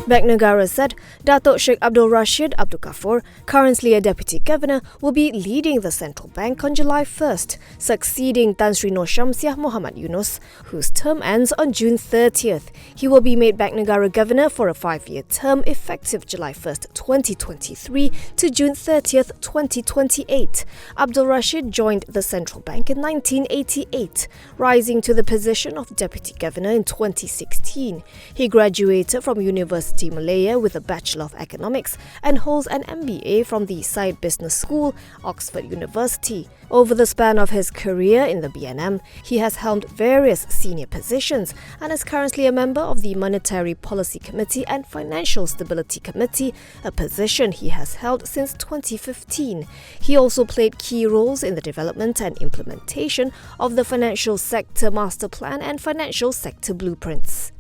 Bank Negara said Datuk Sheikh Abdul Rasheed Ghaffour, currently a Deputy Governor, will be leading the central bank on July 1st, succeeding Tan Sri Nur Syamsiah Muhammad Yunus, whose term ends on June 30th. He will be made Bank Negara Governor for a 5-year term effective July 1st, 2023 to June 30th, 2028. Abdul Rasheed joined the central bank in 1988, rising to the position of Deputy Governor in 2016. He graduated from University Malaya with a Bachelor of Economics and holds an MBA from the Side Business School, Oxford University. Over the span of his career in the BNM, he has held various senior positions and is currently a member of the Monetary Policy Committee and Financial Stability Committee, a position he has held since 2015. He also played key roles in the development and implementation of the Financial Sector Master Plan and Financial Sector Blueprints.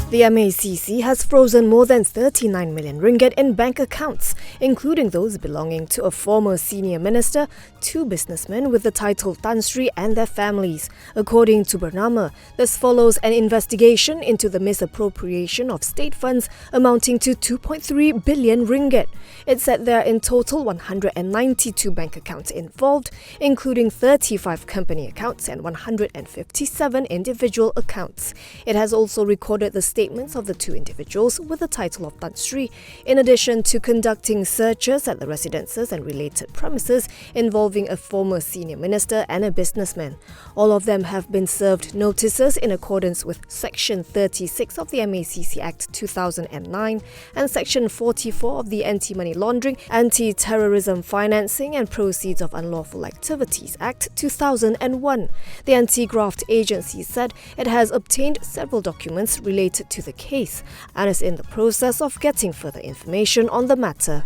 The MACC has frozen more than 39 million ringgit in bank accounts, including those belonging to a former senior minister, 2 businessmen with the title Tan Sri and their families. According to Bernama, this follows an investigation into the misappropriation of state funds amounting to 2.3 billion ringgit. It said there are in total 192 bank accounts involved, including 35 company accounts and 157 individual accounts. It has also recorded the statements of the 2 individuals with the title of Tan Sri, in addition to conducting searches at the residences and related premises involving a former senior minister and a businessman. All of them have been served notices in accordance with Section 36 of the MACC Act 2009 and Section 44 of the Anti-Money Laundering, Anti-Terrorism Financing and Proceeds of Unlawful Activities Act 2001. The Anti-Graft Agency said it has obtained several documents related to the case and is in the process of getting further information on the matter.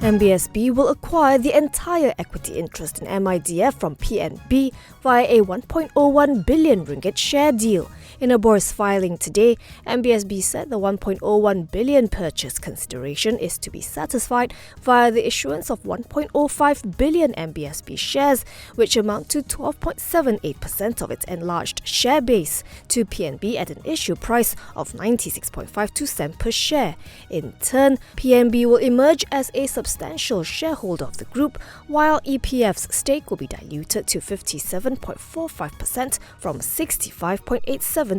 MBSB will acquire the entire equity interest in MIDF from PNB via a 1.01 billion ringgit share deal. In a bourse filing today, MBSB said the 1.01 billion purchase consideration is to be satisfied via the issuance of 1.05 billion MBSB shares, which amount to 12.78% of its enlarged share base, to PNB at an issue price of 96.52 cents per share. In turn, PNB will emerge as a substantial shareholder of the group, while EPF's stake will be diluted to 57.45% from 65.87%.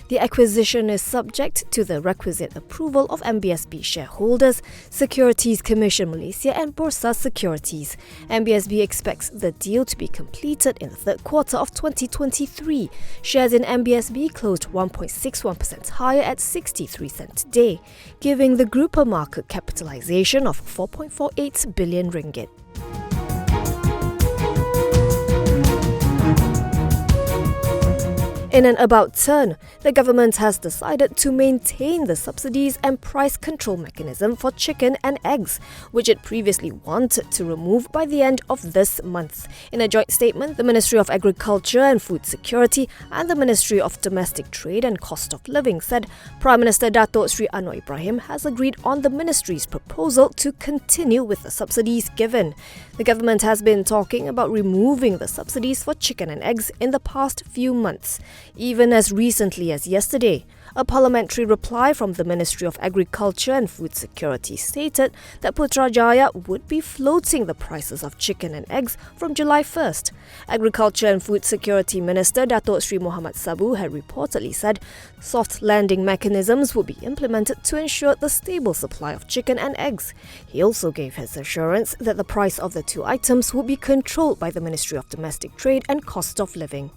The acquisition is subject to the requisite approval of MBSB shareholders, Securities Commission Malaysia and Bursa Securities. MBSB expects the deal to be completed in the third quarter of 2023. Shares in MBSB closed 1.61% higher at 63 cents today, giving the group a market capitalization of 4.48 billion ringgit. In an about turn, the government has decided to maintain the subsidies and price control mechanism for chicken and eggs, which it previously wanted to remove by the end of this month. In a joint statement, the Ministry of Agriculture and Food Security and the Ministry of Domestic Trade and Cost of Living said Prime Minister Datuk Sri Anwar Ibrahim has agreed on the ministry's proposal to continue with the subsidies given. The government has been talking about removing the subsidies for chicken and eggs in the past few months. Even as recently as yesterday, a parliamentary reply from the Ministry of Agriculture and Food Security stated that Putrajaya would be floating the prices of chicken and eggs from July 1st. Agriculture and Food Security Minister Datuk Sri Muhammad Sabu had reportedly said soft landing mechanisms would be implemented to ensure the stable supply of chicken and eggs. He also gave his assurance that the price of the 2 items would be controlled by the Ministry of Domestic Trade and Cost of Living.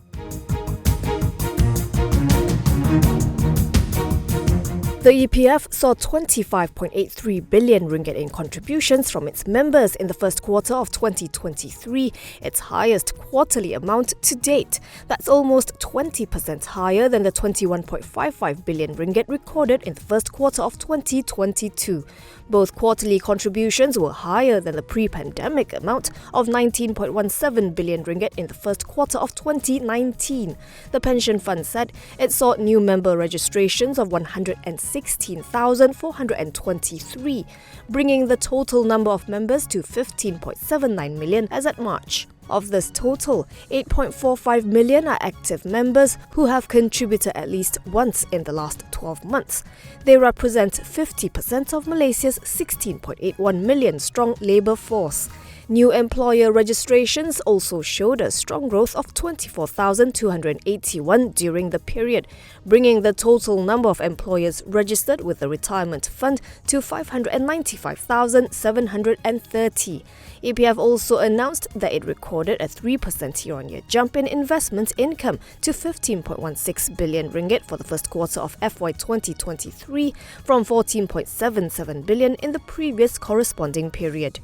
The EPF saw 25.83 billion ringgit in contributions from its members in the first quarter of 2023, its highest quarterly amount to date. That's almost 20% higher than the 21.55 billion ringgit recorded in the first quarter of 2022. Both quarterly contributions were higher than the pre-pandemic amount of 19.17 billion ringgit in the first quarter of 2019. The pension fund said it saw new member registrations of 106 16,423, bringing the total number of members to 15.79 million as at March. Of this total, 8.45 million are active members who have contributed at least once in the last 12 months. They represent 50% of Malaysia's 16.81 million strong labour force. New employer registrations also showed a strong growth of 24,281 during the period, bringing the total number of employers registered with the retirement fund to 595,730. EPF also announced that it recorded a 3% year-on-year jump in investment income to 15.16 billion ringgit for the first quarter of FY 2023 from 14.77 billion in the previous corresponding period.